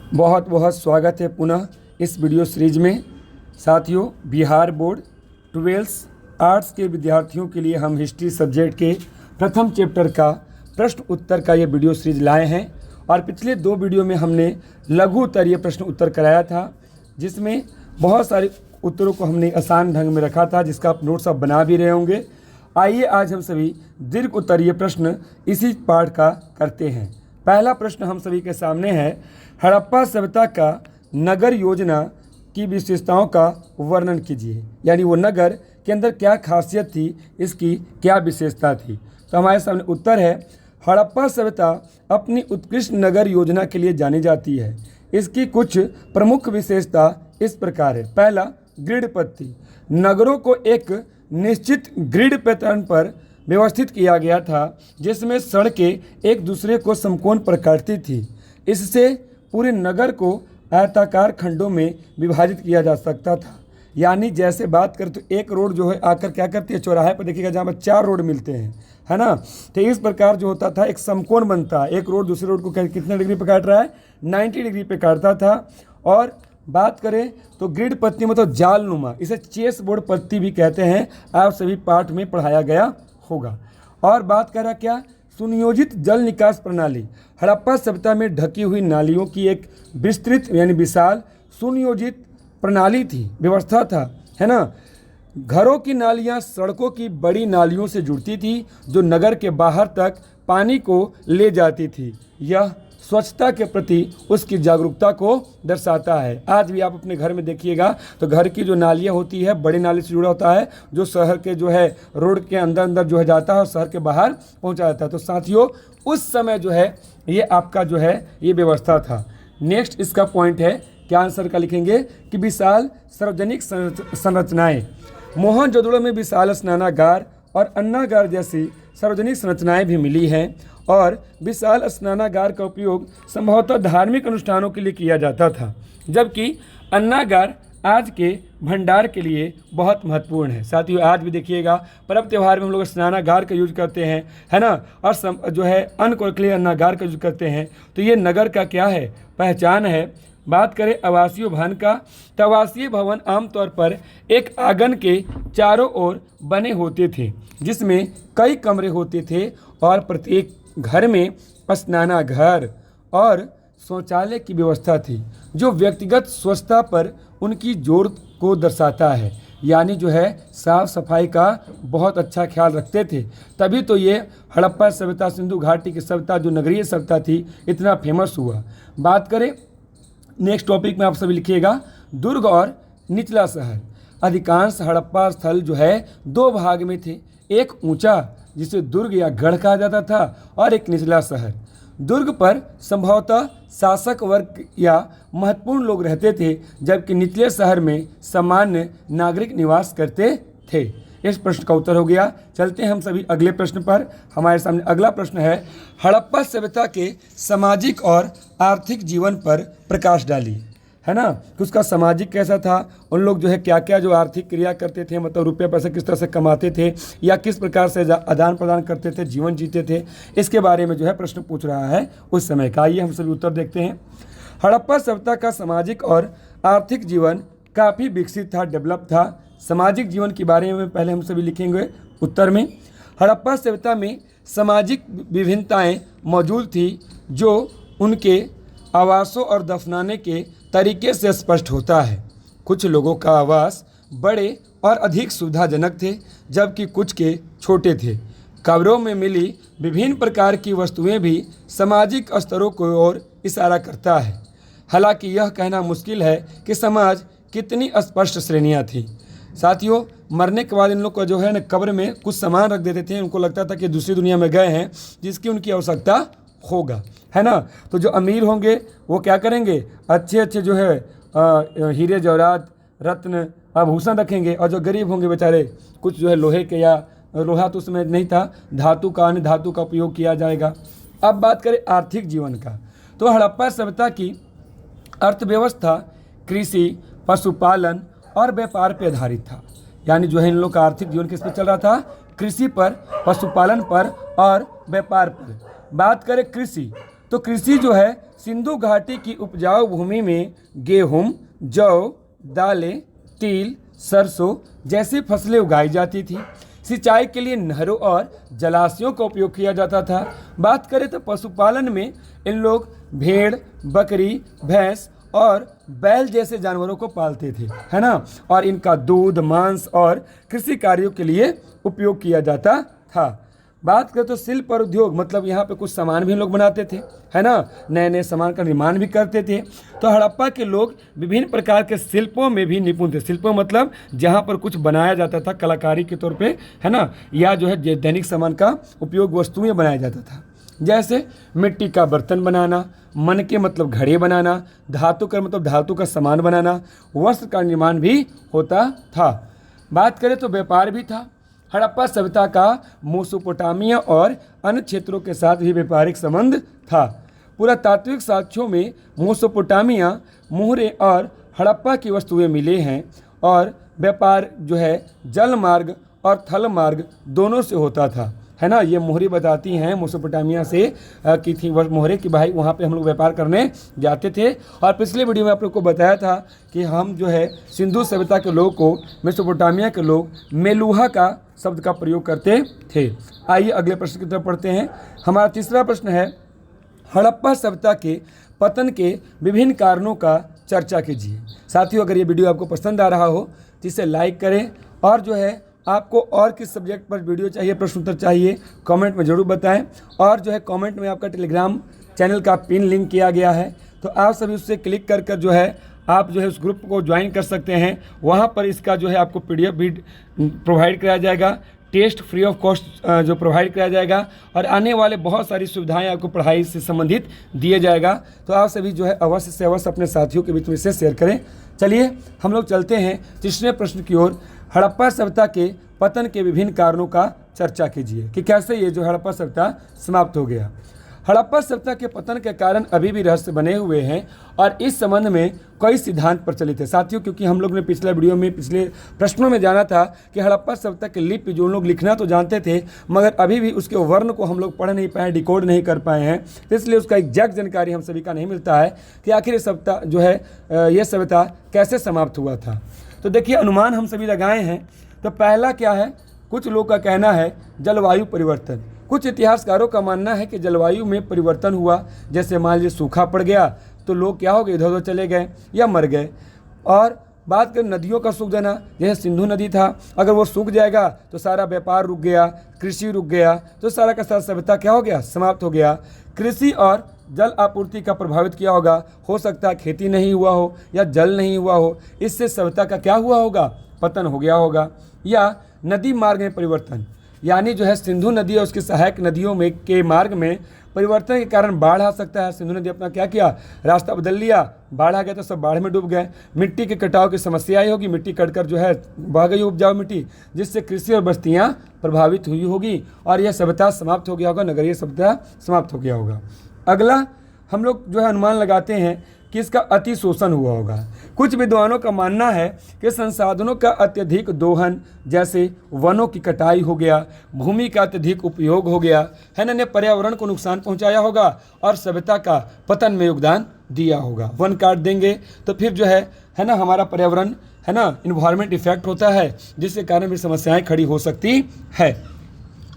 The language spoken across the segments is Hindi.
बहुत बहुत स्वागत है पुनः इस वीडियो सीरीज में। साथियों, बिहार बोर्ड 12th आर्ट्स के विद्यार्थियों के लिए हम हिस्ट्री सब्जेक्ट के प्रथम चैप्टर का प्रश्न उत्तर का ये वीडियो सीरीज लाए हैं। और पिछले 2 वीडियो में हमने लघु उत्तरीय प्रश्न उत्तर कराया था, जिसमें बहुत सारे उत्तरों को हमने आसान ढंग में रखा था, जिसका आप नोट्स आप बना भी रहे होंगे। आइए आज हम सभी दीर्घ उत्तरीय प्रश्न इसी पाठ का करते हैं। पहला प्रश्न हम सभी के सामने है, हड़प्पा सभ्यता का नगर योजना की विशेषताओं का वर्णन कीजिए। यानी वो नगर के अंदर क्या खासियत थी, इसकी क्या विशेषता थी। तो हमारे सामने उत्तर है, हड़प्पा सभ्यता अपनी उत्कृष्ट नगर योजना के लिए जानी जाती है। इसकी कुछ प्रमुख विशेषता इस प्रकार है। पहला, ग्रिड पद्धति। नगरों को एक निश्चित ग्रिड पैटर्न पर व्यवस्थित किया गया था, जिसमें सड़कें एक दूसरे को समकोण पर काटती थी। इससे पूरे नगर को आयताकार खंडों में विभाजित किया जा सकता था। यानी जैसे बात करें तो एक रोड जो है आकर क्या करती है, चौराहे पर देखिएगा जहाँ पर 4 रोड मिलते हैं, है ना। तो इस प्रकार जो होता था, एक समकोण बनता है। एक रोड दूसरे रोड को कितने डिग्री पे काट रहा है, 90 डिग्री पे काटता था। और बात करें तो ग्रिड पत्ती मतलब जालनुमा, इसे चेस बोर्ड पत्ती भी कहते हैं। आप सभी पाठ में पढ़ाया गया होगा। और बात करा क्या, सुनियोजित जल निकास प्रणाली। हड़प्पा सभ्यता में ढकी हुई नालियों की एक विस्तृत यानी विशाल सुनियोजित प्रणाली थी, व्यवस्था था, है ना। घरों की नालियां सड़कों की बड़ी नालियों से जुड़ती थी, जो नगर के बाहर तक पानी को ले जाती थी। यह स्वच्छता के प्रति उसकी जागरूकता को दर्शाता है। आज भी आप अपने घर में देखिएगा तो घर की जो नालियाँ होती है, बड़े नाले से जुड़ा होता है, जो शहर के जो है रोड के अंदर अंदर जो है जाता है और शहर के बाहर पहुंचा जाता है। तो साथियों, उस समय जो है ये आपका जो है ये व्यवस्था था। नेक्स्ट इसका पॉइंट है, क्या आंसर का लिखेंगे कि विशाल सार्वजनिक संरचनाएँ। मोहनजोदड़ो में विशाल स्नानागार और अन्नागार जैसी सार्वजनिक संरचनाएँ भी मिली हैं। और विशाल स्नानागार का उपयोग संभवतः धार्मिक अनुष्ठानों के लिए किया जाता था, जबकि अन्नागार आज के भंडार के लिए बहुत महत्वपूर्ण है। साथियों, आज भी देखिएगा पर्व त्यौहार में हम लोग स्नानागार का यूज करते हैं, है ना। और जो है अन्न के लिए अन्नागार का यूज करते हैं। तो ये नगर का क्या है, पहचान है। बात करें आवासीय भवन का, तो आवासीय भवन आमतौर पर एक आंगन के चारों ओर बने होते थे, जिसमें कई कमरे होते थे और प्रत्येक घर में स्नानागार और शौचालय की व्यवस्था थी, जो व्यक्तिगत स्वच्छता पर उनकी जोर को दर्शाता है। यानी जो है साफ सफाई का बहुत अच्छा ख्याल रखते थे। तभी तो ये हड़प्पा सभ्यता, सिंधु घाटी की सभ्यता, जो नगरीय सभ्यता थी, इतना फेमस हुआ। बात करें नेक्स्ट टॉपिक में, आप सभी लिखिएगा, दुर्ग और निचला शहर। अधिकांश हड़प्पा स्थल जो है 2 भाग में थे। एक ऊंचा, जिसे दुर्ग या गढ़ कहा जाता था, और एक निचला शहर। दुर्ग पर संभवतः शासक वर्ग या महत्वपूर्ण लोग रहते थे, जबकि निचले शहर में सामान्य नागरिक निवास करते थे। इस प्रश्न का उत्तर हो गया। चलते हैं हम सभी अगले प्रश्न पर। हमारे सामने अगला प्रश्न है, हड़प्पा सभ्यता के सामाजिक और आर्थिक जीवन पर प्रकाश डालिए, है ना। कि उसका सामाजिक कैसा था, उन लोग जो है क्या क्या जो आर्थिक क्रिया करते थे, मतलब रुपये पैसे किस तरह से कमाते थे, या किस प्रकार से आदान प्रदान करते थे, जीवन जीते थे, इसके बारे में जो है प्रश्न पूछ रहा है उस समय का। आइए हम सभी उत्तर देखते हैं। हड़प्पा सभ्यता का सामाजिक और आर्थिक जीवन काफ़ी विकसित था, डेवलप था। सामाजिक जीवन के बारे में पहले हम सभी लिखेंगे उत्तर में। हड़प्पा सभ्यता में सामाजिक विभिन्नताएँ मौजूद थी, जो उनके आवासों और दफनाने के तरीके से स्पष्ट होता है। कुछ लोगों का आवास बड़े और अधिक सुविधाजनक थे, जबकि कुछ के छोटे थे। कब्रों में मिली विभिन्न प्रकार की वस्तुएं भी सामाजिक स्तरों की ओर इशारा करता है। हालांकि यह कहना मुश्किल है कि समाज कितनी स्पष्ट श्रेणियां थीं। साथियों, मरने के बाद इन लोग को जो है ना कब्र में कुछ सामान रख देते थे। उनको लगता था कि दूसरी दुनिया में गए हैं, जिसकी उनकी आवश्यकता होगा, है ना। तो जो अमीर होंगे वो क्या करेंगे, अच्छे अच्छे जो है हीरे जवाहरात रत्न आभूषण रखेंगे। और जो गरीब होंगे बेचारे, कुछ जो है लोहे के, या लोहा तो उसमें नहीं था, धातु का, अन्य धातु का उपयोग किया जाएगा। अब बात करें आर्थिक जीवन का, तो हड़प्पा सभ्यता की अर्थव्यवस्था कृषि, पशुपालन और व्यापार पर आधारित था। यानी जो है इन लोग का आर्थिक जीवन किस पर चल रहा था, कृषि पर, पशुपालन पर और व्यापार पर। बात करें कृषि, तो कृषि जो है सिंधु घाटी की उपजाऊ भूमि में गेहूं, जौ, दालें, तिल, सरसों जैसी फसलें उगाई जाती थी। सिंचाई के लिए नहरों और जलाशयों का उपयोग किया जाता था। बात करें तो पशुपालन में इन लोग भेड़, बकरी, भैंस और बैल जैसे जानवरों को पालते थे, है ना, और इनका दूध, मांस और कृषि कार्यों के लिए उपयोग किया जाता था। बात करें तो शिल्प और उद्योग, मतलब यहाँ पे कुछ सामान भी लोग बनाते थे, है ना, नए नए सामान का निर्माण भी करते थे। तो हड़प्पा के लोग विभिन्न प्रकार के शिल्पों में भी निपुण थे। शिल्पों मतलब जहाँ पर कुछ बनाया जाता था कलाकारी के तौर पे, है ना, या जो है दैनिक सामान का उपयोग वस्तुएं बनाया जाता था। जैसे मिट्टी का बर्तन बनाना, मन के मतलब घड़े बनाना, धातु का मतलब धातु का सामान बनाना, वस्त्र का निर्माण भी होता था। बात करें तो व्यापार भी था। हड़प्पा सभ्यता का मेसोपोटामिया और अन्य क्षेत्रों के साथ भी व्यापारिक संबंध था। पुरातात्विक साक्ष्यों में मेसोपोटामिया, मोहरे और हड़प्पा की वस्तुएं मिले हैं और व्यापार जो है जल मार्ग और थल मार्ग दोनों से होता था, है ना। ये मोहरी बताती हैं मेसोपोटामिया से की थी मोहरे की भाई वहाँ पे हम लोग व्यापार करने जाते थे। और पिछले वीडियो में आप लोग को बताया था कि हम जो है सिंधु सभ्यता के लोग को मेसोपोटामिया के लोग मेलुहा का शब्द का प्रयोग करते थे। आइए अगले प्रश्न की तरफ पढ़ते हैं। हमारा तीसरा प्रश्न है, हड़प्पा सभ्यता के पतन के विभिन्न कारणों का चर्चा कीजिए। साथियों, अगर ये वीडियो आपको पसंद आ रहा हो तो इसे लाइक करें और जो है आपको और किस सब्जेक्ट पर वीडियो चाहिए, प्रश्न उत्तर चाहिए, कमेंट में ज़रूर बताएं। और जो है कमेंट में आपका टेलीग्राम चैनल का पिन लिंक किया गया है, तो आप सभी उससे क्लिक कर कर जो है आप जो है उस ग्रुप को ज्वाइन कर सकते हैं। वहाँ पर इसका जो है आपको PDF भी प्रोवाइड कराया जाएगा, टेस्ट फ्री ऑफ कॉस्ट जो प्रोवाइड कराया जाएगा और आने वाले बहुत सारी सुविधाएं आपको पढ़ाई से संबंधित दिए जाएगा। तो आप सभी जो है अवश्य से अवश्य अपने साथियों के बीच में इसे शेयर करें। चलिए हम लोग चलते हैं तीसरे प्रश्न की ओर। हड़प्पा सभ्यता के पतन के विभिन्न कारणों का चर्चा कीजिए कि कैसे ये जो हड़प्पा सभ्यता समाप्त हो गया। हड़प्पा सभ्यता के पतन के कारण अभी भी रहस्य बने हुए हैं और इस संबंध में कई सिद्धांत प्रचलित है। साथियों, क्योंकि हम लोग ने पिछले वीडियो में पिछले प्रश्नों में जाना था कि हड़प्पा सभ्यता के लिपि जो लोग लिखना तो जानते थे मगर अभी भी उसके वर्ण को हम लोग पढ़ नहीं पाए, डिकोड नहीं कर पाए हैं, तो इसलिए उसका एग्जैक्ट जानकारी हम सभी का नहीं मिलता है कि आखिर ये सभ्यता जो है ये सभ्यता कैसे समाप्त हुआ था। तो देखिए, अनुमान हम सभी लगाए हैं। तो पहला क्या है, कुछ लोग का कहना है जलवायु परिवर्तन। कुछ इतिहासकारों का मानना है कि जलवायु में परिवर्तन हुआ, जैसे मान लीजिए सूखा पड़ गया तो लोग क्या हो गए, इधर उधर चले गए या मर गए। और बात करें नदियों का सूख जाना, जैसे सिंधु नदी था, अगर वो सूख जाएगा तो सारा व्यापार रुक गया, कृषि रुक गया, तो सारा का सारा सभ्यता क्या हो गया, समाप्त हो गया। कृषि और जल आपूर्ति का प्रभावित किया होगा, हो सकता है खेती नहीं हुआ हो या जल नहीं हुआ हो, इससे सभ्यता का क्या हुआ होगा, पतन हो गया होगा। या नदी मार्ग में परिवर्तन, यानी जो है सिंधु नदी और उसकी सहायक नदियों में के मार्ग में परिवर्तन के कारण बाढ़ आ सकता है। सिंधु नदी अपना क्या किया, रास्ता बदल लिया, बाढ़ आ गया तो सब बाढ़ में डूब गए। मिट्टी के कटाव की समस्या आई होगी, मिट्टी कटकर जो है बह गई उपजाऊ मिट्टी, जिससे कृषि और बस्तियाँ प्रभावित हुई होगी और यह सभ्यता समाप्त हो गया होगा, नगरीय सभ्यता समाप्त हो गया होगा। अगला हम लोग जो है अनुमान लगाते हैं कि इसका अति शोषण हुआ होगा। कुछ विद्वानों का मानना है कि संसाधनों का अत्यधिक दोहन, जैसे वनों की कटाई हो गया, भूमि का अत्यधिक उपयोग हो गया, है ना, ने पर्यावरण को नुकसान पहुंचाया होगा और सभ्यता का पतन में योगदान दिया होगा। वन काट देंगे तो फिर जो है ना, हमारा पर्यावरण, है ना, इन्वायरमेंट इफेक्ट होता है, जिसके कारण भी समस्याएं खड़ी हो सकती है।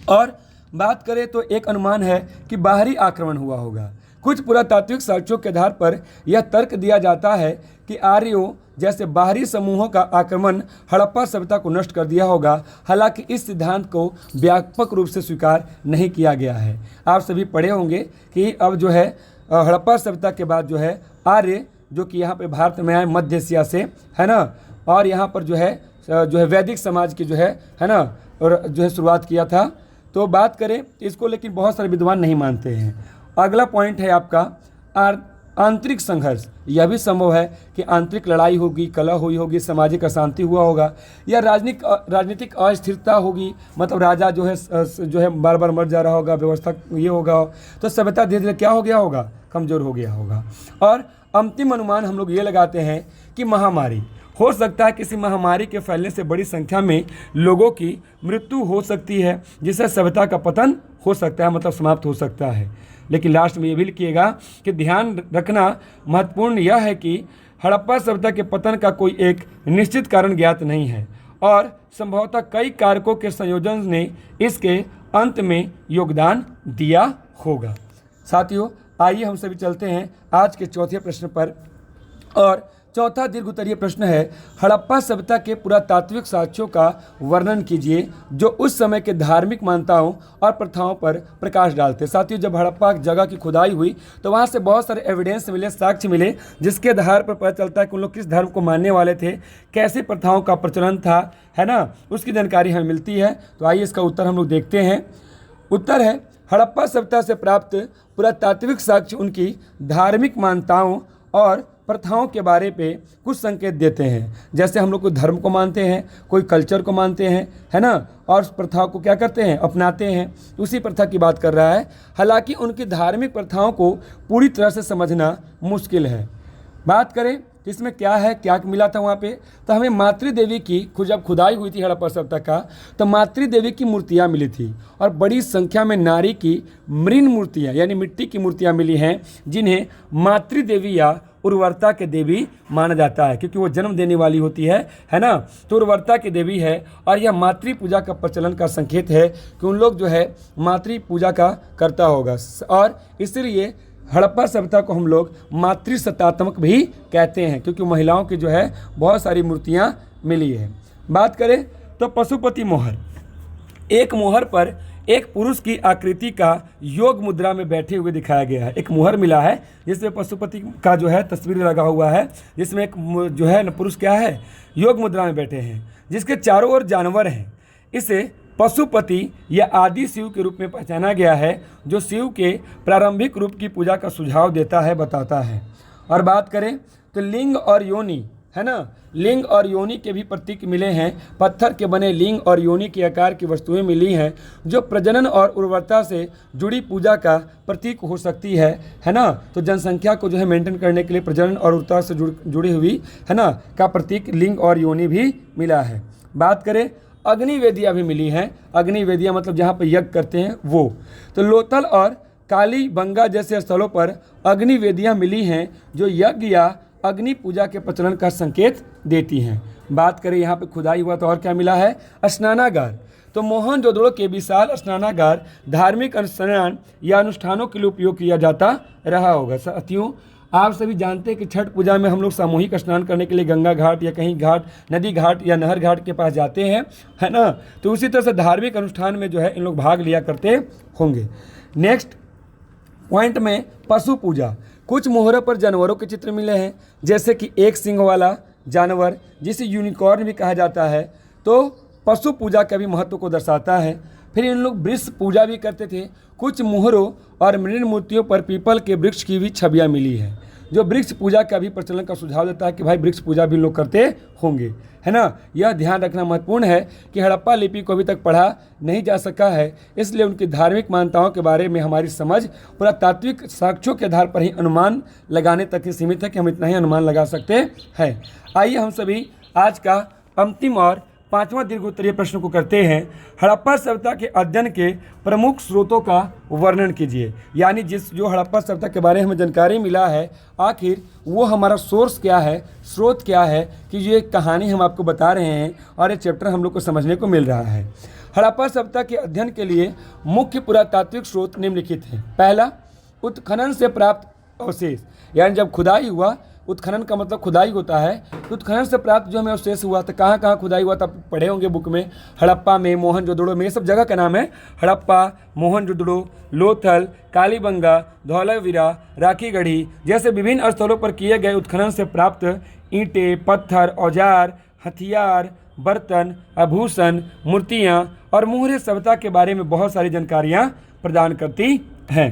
और बात करें तो एक अनुमान है कि बाहरी आक्रमण हुआ होगा। कुछ पुरातात्विक साक्ष्यों के आधार पर यह तर्क दिया जाता है कि आर्यों जैसे बाहरी समूहों का आक्रमण हड़प्पा सभ्यता को नष्ट कर दिया होगा। हालांकि इस सिद्धांत को व्यापक रूप से स्वीकार नहीं किया गया है। आप सभी पढ़े होंगे कि अब जो है हड़प्पा सभ्यता के बाद जो है आर्य जो कि यहाँ पे भारत में आए मध्य एशिया से, है ना, और यहाँ पर जो है वैदिक समाज की जो है ना, और जो है शुरुआत किया था। तो बात करें इसको, लेकिन बहुत सारे विद्वान नहीं मानते हैं। अगला पॉइंट है आपका आंतरिक संघर्ष। यह भी संभव है कि आंतरिक लड़ाई होगी, कलह हुई होगी, सामाजिक अशांति हुआ होगा या राजनीतिक अस्थिरता होगी, मतलब राजा जो है बार बार मर जा रहा होगा, व्यवस्था ये होगा, तो सभ्यता धीरे धीरे क्या हो गया होगा, कमज़ोर हो गया होगा। और अंतिम अनुमान हम लोग ये लगाते हैं कि महामारी हो सकता है। किसी महामारी के फैलने से बड़ी संख्या में लोगों की मृत्यु हो सकती है, जिससे सभ्यता का पतन हो सकता है, मतलब समाप्त हो सकता है। लेकिन लास्ट में ये भी लिखिएगा कि ध्यान रखना महत्वपूर्ण यह है कि हड़प्पा सभ्यता के पतन का कोई एक निश्चित कारण ज्ञात नहीं है और संभवतः कई कारकों के संयोजन ने इसके अंत में योगदान दिया होगा। साथियों, आइए हम सभी चलते हैं आज के चौथे प्रश्न पर। और चौथा दीर्घ उत्तरीय प्रश्न है, हड़प्पा सभ्यता के पुरातात्विक साक्ष्यों का वर्णन कीजिए जो उस समय के धार्मिक मान्यताओं और प्रथाओं पर प्रकाश डालते। साथियों, जब हड़प्पा जगह की खुदाई हुई तो वहाँ से बहुत सारे एविडेंस मिले, साक्ष्य मिले, जिसके आधार पर पता चलता है कि उन लोग किस धर्म को मानने वाले थे, कैसे प्रथाओं का प्रचलन था, है ना, उसकी जानकारी हमें मिलती है। तो आइए इसका उत्तर हम लोग देखते हैं। उत्तर है, हड़प्पा सभ्यता से प्राप्त पुरातात्विक साक्ष्य उनकी धार्मिक मान्यताओं और प्रथाओं के बारे पे कुछ संकेत देते हैं। जैसे हम लोग कोई धर्म को मानते हैं, कोई कल्चर को मानते हैं, है ना, और उस प्रथाओं को क्या करते हैं, अपनाते हैं। उसी प्रथा की बात कर रहा है। हालांकि उनकी धार्मिक प्रथाओं को पूरी तरह से समझना मुश्किल है। बात करें कि इसमें क्या है, क्या मिला था वहाँ पे, तो हमें मातृ देवी की जब खुदाई हुई थी हड़प्पा सभ्यता का, तो मातृ देवी की मूर्तियाँ मिली थी और बड़ी संख्या में नारी की मृण मूर्तियाँ यानी मिट्टी की मूर्तियाँ मिली हैं, जिन्हें मातृ देवी या उर्वरता के देवी माना जाता है, क्योंकि वो जन्म देने वाली होती है ना, तो उर्वरता की देवी है। और यह मातृ पूजा का प्रचलन का संकेत है कि उन लोग जो है मातृ पूजा का करता होगा, और इसलिए हड़प्पा सभ्यता को हम लोग मातृसत्तात्मक भी कहते हैं, क्योंकि महिलाओं की जो है बहुत सारी मूर्तियाँ मिली है। बात करें तो पशुपति मोहर, एक मोहर पर एक पुरुष की आकृति का योग मुद्रा में बैठे हुए दिखाया गया है। एक मोहर मिला है जिसमें पशुपति का जो है तस्वीर लगा हुआ है, जिसमें एक जो है न पुरुष क्या है, योग मुद्रा में बैठे हैं, जिसके चारों ओर जानवर हैं। इसे पशुपति या आदि शिव के रूप में पहचाना गया है, जो शिव के प्रारंभिक रूप की पूजा का सुझाव देता है, बताता है। और बात करें तो लिंग और योनि, है ना, लिंग और योनि के भी प्रतीक मिले हैं। पत्थर के बने लिंग और योनि के आकार की वस्तुएं मिली हैं, जो प्रजनन और उर्वरता से जुड़ी पूजा का प्रतीक हो सकती है ना। तो जनसंख्या को जो है मेंटेन करने के लिए प्रजनन और उर्वरता से जुड़ी हुई, है ना, का प्रतीक लिंग और योनि भी मिला है। बात करें अग्निवेदियाँ भी मिली हैं। अग्निवेदियाँ मतलब जहाँ पर यज्ञ करते हैं वो। तो लोथल और कालीबंगा जैसे स्थलों पर अग्निवेदियाँ मिली हैं, जो यज्ञ या अग्नि पूजा के प्रचलन का संकेत देती हैं। बात करें यहाँ पे खुदाई हुआ तो और क्या मिला है, स्नानागार। तो मोहनजोदड़ो के विशाल स्नानागार धार्मिक स्नान या अनुष्ठानों के लिए उपयोग किया जाता रहा होगा। साथियों, आप सभी जानते हैं कि छठ पूजा में हम लोग सामूहिक स्नान करने के लिए गंगा घाट या कहीं घाट, नदी घाट या नहर घाट के पास जाते हैं, है ना। तो उसी तरह से धार्मिक अनुष्ठान में जो है इन लोग भाग लिया करते होंगे। नेक्स्ट पॉइंट में पशु पूजा। कुछ मोहरों पर जानवरों के चित्र मिले हैं, जैसे कि एक सींग वाला जानवर जिसे यूनिकॉर्न भी कहा जाता है, तो पशु पूजा का भी महत्व को दर्शाता है। फिर इन लोग वृक्ष पूजा भी करते थे। कुछ मोहरों और मृण मूर्तियों पर पीपल के वृक्ष की भी छवियाँ मिली हैं, जो वृक्ष पूजा का भी प्रचलन का सुझाव देता है कि भाई वृक्ष पूजा भी लोग करते होंगे, है ना। यह ध्यान रखना महत्वपूर्ण है कि हड़प्पा लिपि को अभी तक पढ़ा नहीं जा सका है, इसलिए उनकी धार्मिक मान्यताओं के बारे में हमारी समझ पुरातात्विक साक्ष्यों के आधार पर ही अनुमान लगाने तक ही सीमित है कि हम इतना ही अनुमान लगा सकते हैं। आइए हम सभी आज का अंतिम और पांचवा दीर्घ उत्तरीय प्रश्न को करते हैं। हड़प्पा सभ्यता के अध्ययन के प्रमुख स्रोतों का वर्णन कीजिए। यानी जो हड़प्पा सभ्यता के बारे में हमें जानकारी मिला है, आखिर वो हमारा सोर्स क्या है, स्रोत क्या है, कि ये कहानी हम आपको बता रहे हैं और ये चैप्टर हम लोग को समझने को मिल रहा है। हड़प्पा सभ्यता के अध्ययन के लिए मुख्य पुरातात्विक स्रोत निम्नलिखित हैं। पहला, उत्खनन से प्राप्त अवशेष। यानी जब खुदाई हुआ, उत्खनन का मतलब खुदाई होता है, तो उत्खनन से प्राप्त जो हमें अवशेष हुआ था, कहाँ कहाँ खुदाई हुआ था आप पढ़े होंगे बुक में। हड़प्पा में, मोहनजोदड़ो में, ये सब जगह का नाम है। हड़प्पा, मोहनजोदड़ो, लोथल, कालीबंगा, धौलावीरा, राखीगढ़ी जैसे विभिन्न स्थलों पर किए गए उत्खनन से प्राप्त ईंटें, पत्थर, औजार, हथियार, बर्तन, आभूषण, मूर्तियाँ और मोहरे सभ्यता के बारे में बहुत सारी जानकारियाँ प्रदान करती हैं।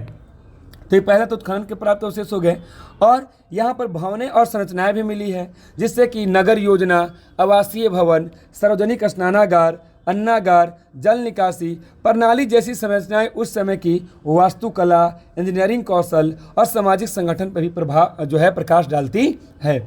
तो ये पहला तो उत्खनन के प्राप्त अवशेष हो गए। और यहाँ पर भवनें और संरचनाएं भी मिली है, जिससे कि नगर योजना, आवासीय भवन, सार्वजनिक स्नानागार, अन्नागार, जल निकासी प्रणाली जैसी संरचनाएं उस समय की वास्तुकला, इंजीनियरिंग कौशल और सामाजिक संगठन पर भी प्रकाश डालती है।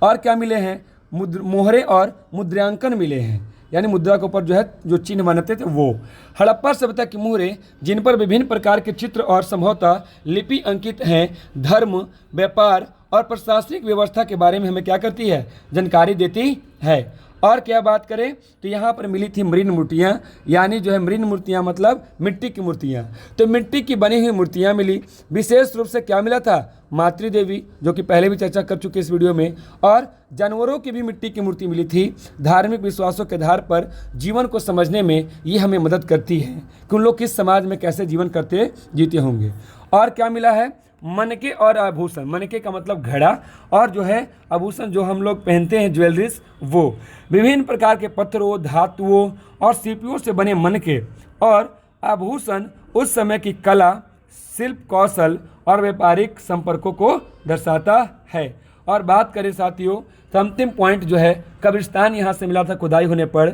और क्या मिले हैं, मोहरे और मुद्रांकन मिले हैं। यानी मुद्रा के ऊपर जो है जो चिन्ह बनाते थे वो। हड़प्पा सभ्यता की मुहरें जिन पर विभिन्न प्रकार के चित्र और संभवतः लिपि अंकित हैं, धर्म, व्यापार और प्रशासनिक व्यवस्था के बारे में हमें क्या करती है, जानकारी देती है। और क्या बात करें तो यहाँ पर मिली थी मृण मूर्तियाँ, यानी जो है मृण मूर्तियाँ मतलब मिट्टी की मूर्तियाँ। तो मिट्टी की बनी हुई मूर्तियाँ मिली। विशेष रूप से क्या मिला था, मातृ देवी, जो कि पहले भी चर्चा कर चुके इस वीडियो में, और जानवरों की भी मिट्टी की मूर्ति मिली थी। धार्मिक विश्वासों के आधार पर जीवन को समझने में ये हमें मदद करती है कि उन लोग किस समाज में कैसे जीवन करते जीते होंगे। और क्या मिला है, मनके और आभूषण। मनके का मतलब घड़ा, और जो है आभूषण जो हम लोग पहनते हैं ज्वेलरीज, वो विभिन्न प्रकार के पत्थरों, धातुओं और सीपियों से बने मनके और आभूषण उस समय की कला, शिल्प कौशल और व्यापारिक संपर्कों को दर्शाता है। और बात करें साथियों तो अंतिम पॉइंट जो है, कब्रिस्तान यहाँ से मिला था खुदाई होने पर।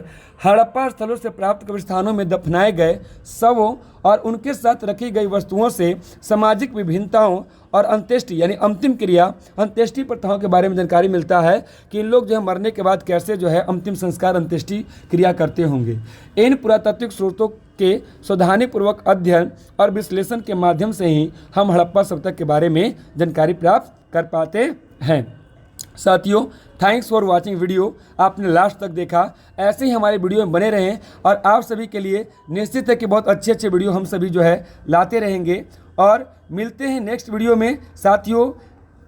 हड़प्पा स्थलों से प्राप्त कब्रिस्तानों में दफनाए गए शवों और उनके साथ रखी गई वस्तुओं से सामाजिक विभिन्नताओं और अंत्येष्टि यानी अंतिम क्रिया, अंत्येष्टि प्रथाओं के बारे में जानकारी मिलता है कि इन लोग जो है मरने के बाद कैसे जो है अंतिम संस्कार, अंत्येष्टि क्रिया करते होंगे। इन पुरातात्विक स्रोतों के सावधानीपूर्वक अध्ययन और विश्लेषण के माध्यम से ही हम हड़प्पा सभ्यता के बारे में जानकारी प्राप्त कर पाते हैं। साथियों, थैंक्स फॉर वाचिंग वीडियो। आपने लास्ट तक देखा, ऐसे ही हमारे वीडियो में बने रहें और आप सभी के लिए निश्चित है कि बहुत अच्छे अच्छे वीडियो हम सभी जो है लाते रहेंगे। और मिलते हैं नेक्स्ट वीडियो में। साथियों,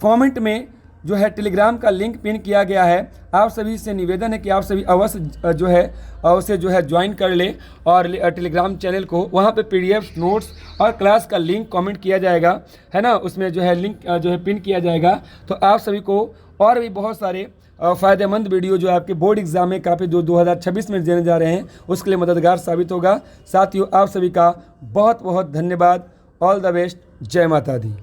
कमेंट में जो है टेलीग्राम का लिंक पिन किया गया है। आप सभी से निवेदन है कि आप सभी अवश्य जो है उसे जो है ज्वाइन कर ले और टेलीग्राम चैनल को। वहाँ पे PDF, नोट्स और क्लास का लिंक कमेंट किया जाएगा, है ना, उसमें जो है लिंक जो है पिन किया जाएगा। तो आप सभी को और भी बहुत सारे फ़ायदेमंद वीडियो जो आपके बोर्ड एग्जाम में काफ़ी 2026 में देने जा रहे हैं, उसके लिए मददगार साबित होगा। साथियों, आप सभी का बहुत बहुत धन्यवाद। All the best. जय माता दी।